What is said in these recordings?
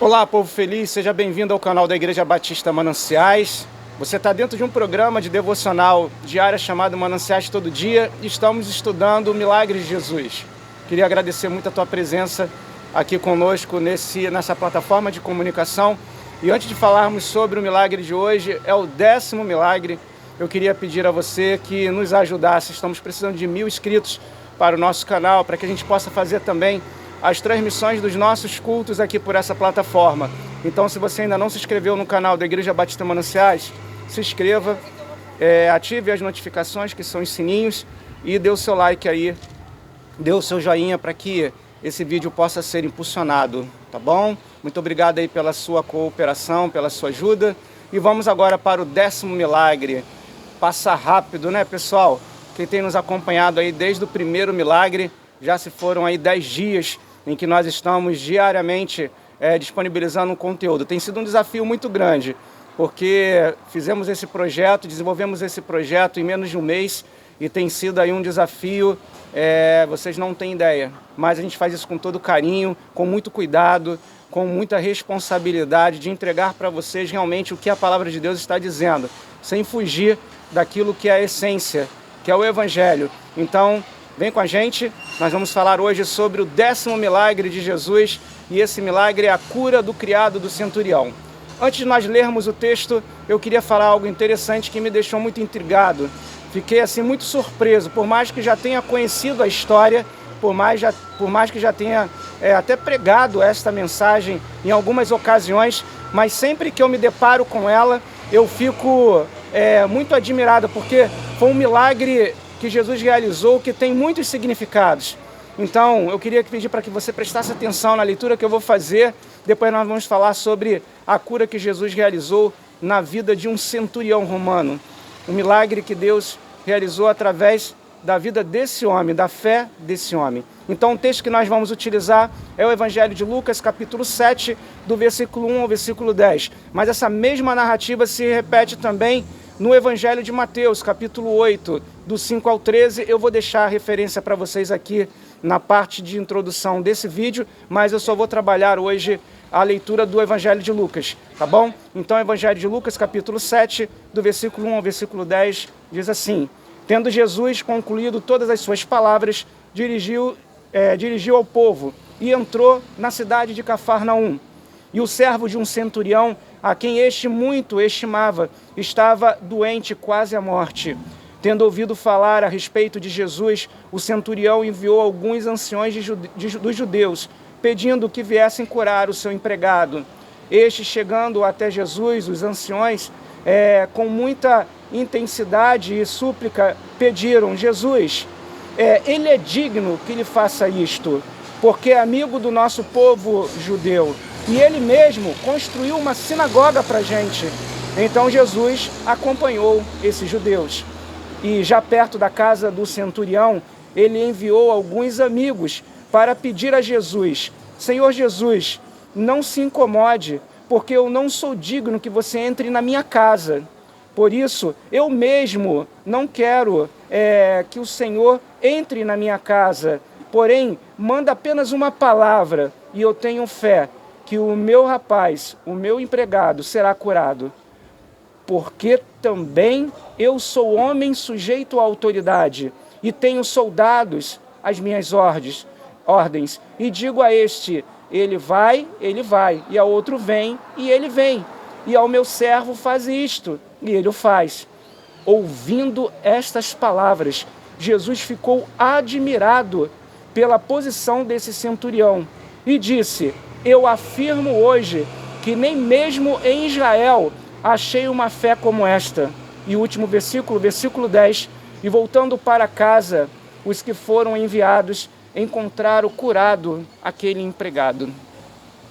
Olá, povo feliz, seja bem-vindo ao canal da Igreja Batista Mananciais. Você está dentro de um programa de devocional diária chamado Mananciais Todo Dia e estamos estudando o milagre de Jesus. Queria agradecer muito a tua presença aqui conosco nessa plataforma de comunicação. E antes de falarmos sobre o milagre de hoje, é o 10º milagre, eu queria pedir a você que nos ajudasse. Estamos precisando de 1000 inscritos para o nosso canal, para que a gente possa fazer também as transmissões dos nossos cultos aqui por essa plataforma. Então, se você ainda não se inscreveu no canal da Igreja Batista Mananciais, se inscreva, ative as notificações, que são os sininhos, e dê o seu like aí, dê o seu joinha para que esse vídeo possa ser impulsionado, tá bom? Muito obrigado aí pela sua cooperação, pela sua ajuda. E vamos agora para o 10º milagre. Passa rápido, né, pessoal? Quem tem nos acompanhado aí desde o primeiro milagre, já se foram aí 10 dias em que nós estamos diariamente disponibilizando um conteúdo. Tem sido um desafio muito grande, porque fizemos esse projeto, desenvolvemos esse projeto em menos de um mês e tem sido aí um desafio, vocês não têm ideia, mas a gente faz isso com todo carinho, com muito cuidado, com muita responsabilidade de entregar para vocês realmente o que a palavra de Deus está dizendo, sem fugir daquilo que é a essência, que é o Evangelho. Então, vem com a gente, nós vamos falar hoje sobre o 10º milagre de Jesus, e esse milagre é a cura do criado do centurião. Antes de nós lermos o texto, eu queria falar algo interessante que me deixou muito intrigado. Fiquei assim muito surpreso, por mais que já tenha conhecido a história, por mais que já tenha até pregado esta mensagem em algumas ocasiões, mas sempre que eu me deparo com ela, eu fico muito admirado, porque foi um milagre que Jesus realizou, que tem muitos significados. Então, eu queria pedir para que você prestasse atenção na leitura que eu vou fazer. Depois nós vamos falar sobre a cura que Jesus realizou na vida de um centurião romano. Um milagre que Deus realizou através da vida desse homem, da fé desse homem. Então, o texto que nós vamos utilizar é o Evangelho de Lucas, capítulo 7, do versículo 1 ao versículo 10. Mas essa mesma narrativa se repete também no Evangelho de Mateus, capítulo 8, do 5 ao 13, eu vou deixar a referência para vocês aqui na parte de introdução desse vídeo, mas eu só vou trabalhar hoje a leitura do Evangelho de Lucas, tá bom? Então, Evangelho de Lucas, capítulo 7, do versículo 1 ao versículo 10, diz assim: Tendo Jesus concluído todas as suas palavras, dirigiu ao povo e entrou na cidade de Cafarnaum. E o servo de um centurião, a quem este muito estimava, estava doente quase à morte. Tendo ouvido falar a respeito de Jesus, o centurião enviou alguns anciões dos judeus, pedindo que viessem curar o seu empregado. Estes, chegando até Jesus, os anciões, com muita intensidade e súplica, pediram: Jesus, ele é digno que lhe faça isto, porque é amigo do nosso povo judeu. E ele mesmo construiu uma sinagoga para a gente. Então Jesus acompanhou esses judeus. E já perto da casa do centurião, ele enviou alguns amigos para pedir a Jesus: Senhor Jesus, não se incomode, porque eu não sou digno que você entre na minha casa. Por isso, eu mesmo não quero que o Senhor entre na minha casa. Porém, manda apenas uma palavra e eu tenho fé que o meu rapaz, o meu empregado, será curado. Porque também eu sou homem sujeito à autoridade e tenho soldados às minhas ordens. E digo a este: ele vai, e ao outro: vem, e ele vem. E ao meu servo: faz isto, e ele o faz. Ouvindo estas palavras, Jesus ficou admirado pela posição desse centurião e disse: eu afirmo hoje que nem mesmo em Israel achei uma fé como esta. E o último versículo, versículo 10, e voltando para casa, os que foram enviados encontraram curado aquele empregado.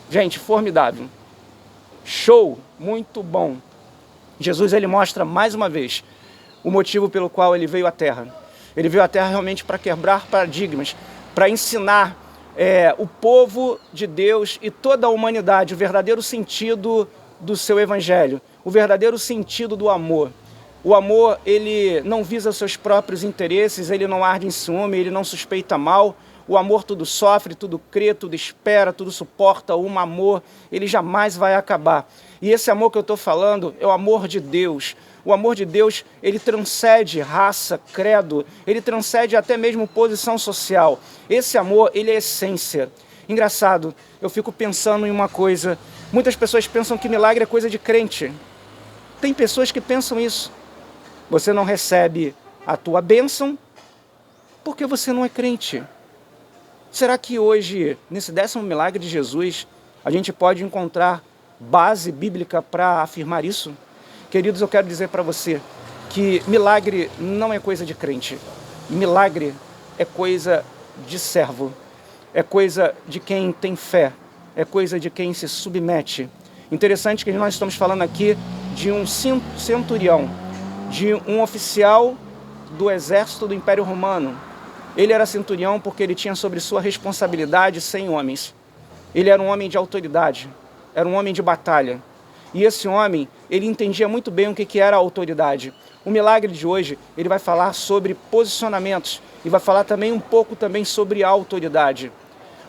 Gente, formidável. Show, muito bom. Jesus, ele mostra mais uma vez o motivo pelo qual ele veio à Terra. Ele veio à Terra realmente para quebrar paradigmas, para ensinar o povo de Deus e toda a humanidade o verdadeiro sentido do seu Evangelho, o verdadeiro sentido do amor. O amor, ele não visa seus próprios interesses, ele não arde em ciúme, ele não suspeita mal. O amor tudo sofre, tudo crê, tudo espera, tudo suporta. O amor, ele jamais vai acabar. E esse amor que eu estou falando é o amor de Deus. O amor de Deus, ele transcende raça, credo, ele transcende até mesmo posição social. Esse amor, ele é essência. Engraçado, eu fico pensando em uma coisa. Muitas pessoas pensam que milagre é coisa de crente. Tem pessoas que pensam isso. Você não recebe a tua bênção porque você não é crente. Será que hoje, nesse 10º milagre de Jesus, a gente pode encontrar base bíblica para afirmar isso? Queridos, eu quero dizer para você que milagre não é coisa de crente. Milagre é coisa de servo. É coisa de quem tem fé. É coisa de quem se submete. Interessante que nós estamos falando aqui de um centurião, de um oficial do exército do Império Romano. Ele era centurião porque ele tinha sobre sua responsabilidade 100 homens. Ele era um homem de autoridade, era um homem de batalha. E esse homem, ele entendia muito bem o que era a autoridade. O milagre de hoje, ele vai falar sobre posicionamentos e vai falar também um pouco também sobre a autoridade.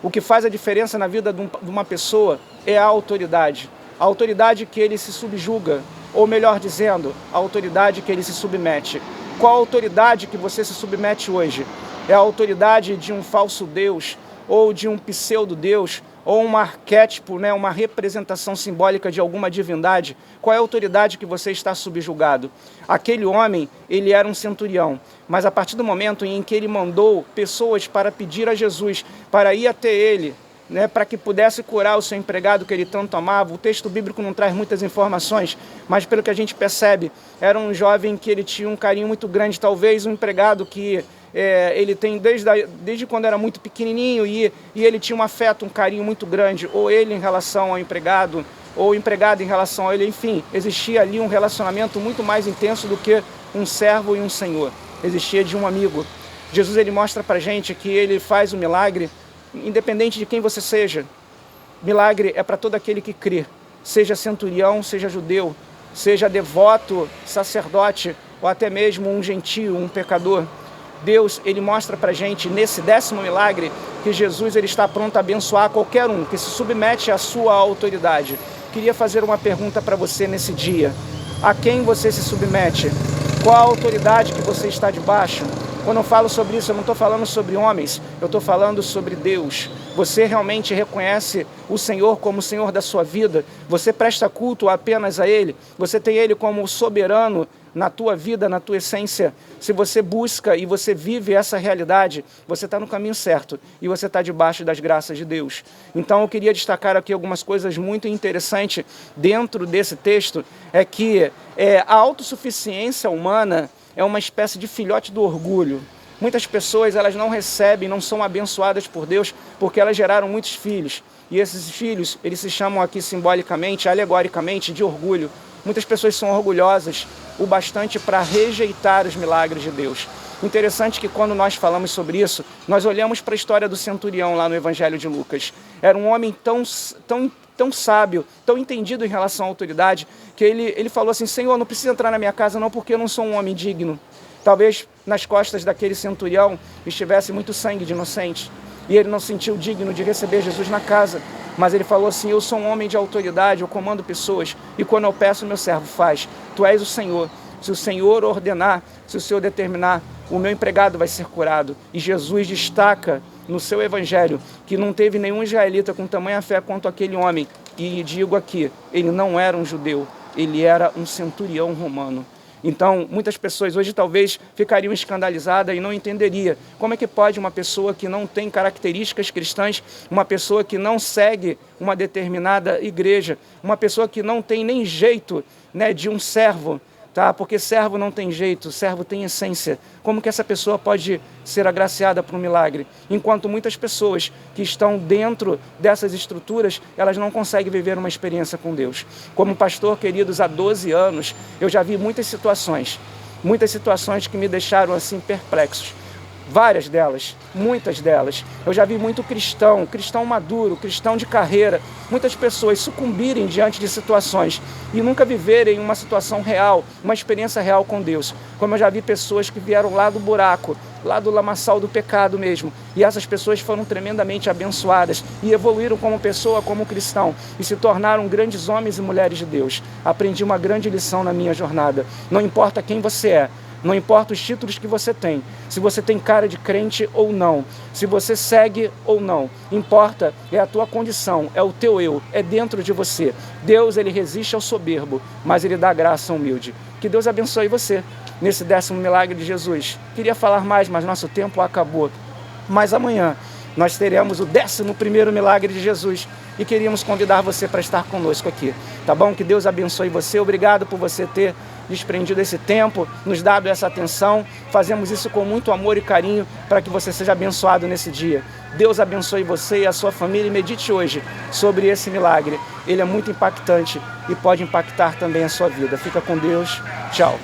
O que faz a diferença na vida de uma pessoa é a autoridade. A autoridade que ele se subjuga, ou melhor dizendo, a autoridade que ele se submete. Qual a autoridade que você se submete hoje? É a autoridade de um falso Deus, ou de um pseudo-Deus, ou um arquétipo, uma representação simbólica de alguma divindade? Qual é a autoridade que você está subjugado? Aquele homem, ele era um centurião, mas a partir do momento em que ele mandou pessoas para pedir a Jesus, para ir até ele, para que pudesse curar o seu empregado que ele tanto amava. O texto bíblico não traz muitas informações, mas pelo que a gente percebe, era um jovem que ele tinha um carinho muito grande, talvez um empregado que ele tem desde quando era muito pequenininho e ele tinha um afeto, um carinho muito grande, ou ele em relação ao empregado, ou o empregado em relação a ele, enfim, existia ali um relacionamento muito mais intenso do que um servo e um senhor, existia de um amigo. Jesus, ele mostra pra gente que ele faz o milagre independente de quem você seja. Milagre é para todo aquele que crê, seja centurião, seja judeu, seja devoto, sacerdote, ou até mesmo um gentio, um pecador. Deus, ele mostra para a gente, nesse 10º milagre, que Jesus ele está pronto a abençoar qualquer um que se submete à sua autoridade. Queria fazer uma pergunta para você nesse dia. A quem você se submete? Qual a autoridade que você está debaixo? Quando eu falo sobre isso, eu não estou falando sobre homens, eu estou falando sobre Deus. Você realmente reconhece o Senhor como o Senhor da sua vida? Você presta culto apenas a Ele? Você tem Ele como soberano na tua vida, na tua essência? Se você busca e você vive essa realidade, você está no caminho certo e você está debaixo das graças de Deus. Então eu queria destacar aqui algumas coisas muito interessantes dentro desse texto, é que a autossuficiência humana é uma espécie de filhote do orgulho. Muitas pessoas, elas não recebem, não são abençoadas por Deus porque elas geraram muitos filhos. E esses filhos, eles se chamam aqui simbolicamente, alegoricamente, de orgulho. Muitas pessoas são orgulhosas o bastante para rejeitar os milagres de Deus. Interessante que quando nós falamos sobre isso, nós olhamos para a história do centurião lá no Evangelho de Lucas. Era um homem tão sábio, tão entendido em relação à autoridade, que ele falou assim: Senhor, não precisa entrar na minha casa não, porque eu não sou um homem digno. Talvez nas costas daquele centurião estivesse muito sangue de inocentes, e ele não se sentiu digno de receber Jesus na casa. Mas ele falou assim: eu sou um homem de autoridade, eu comando pessoas, e quando eu peço, meu servo faz. Tu és o Senhor. Se o Senhor ordenar, se o Senhor determinar, o meu empregado vai ser curado. E Jesus destaca no seu evangelho que não teve nenhum israelita com tamanha fé quanto aquele homem. E digo aqui, ele não era um judeu, ele era um centurião romano. Então, muitas pessoas hoje talvez ficariam escandalizadas e não entenderiam como é que pode uma pessoa que não tem características cristãs, uma pessoa que não segue uma determinada igreja, uma pessoa que não tem nem jeito, de um servo, porque servo não tem jeito, servo tem essência. Como que essa pessoa pode ser agraciada por um milagre? Enquanto muitas pessoas que estão dentro dessas estruturas, elas não conseguem viver uma experiência com Deus. Como pastor, queridos, há 12 anos, eu já vi muitas situações que me deixaram assim perplexos. Várias delas, muitas delas. Eu já vi muito cristão maduro, cristão de carreira, muitas pessoas sucumbirem diante de situações e nunca viverem uma situação real, uma experiência real com Deus. Como eu já vi pessoas que vieram lá do buraco, lá do lamaçal do pecado mesmo. E essas pessoas foram tremendamente abençoadas e evoluíram como pessoa, como cristão, e se tornaram grandes homens e mulheres de Deus. Aprendi uma grande lição na minha jornada. Não importa quem você é, não importa os títulos que você tem, se você tem cara de crente ou não, se você segue ou não, importa é a tua condição, é o teu eu, é dentro de você. Deus, ele resiste ao soberbo, mas ele dá graça ao humilde. Que Deus abençoe você nesse 10º milagre de Jesus. Queria falar mais, mas nosso tempo acabou. Mas amanhã nós teremos o 11º milagre de Jesus e queríamos convidar você para estar conosco aqui, tá bom? Que Deus abençoe você. Obrigado por você ter desprendido esse tempo, nos dado essa atenção. Fazemos isso com muito amor e carinho para que você seja abençoado nesse dia. Deus abençoe você e a sua família e medite hoje sobre esse milagre. Ele é muito impactante e pode impactar também a sua vida. Fica com Deus. Tchau.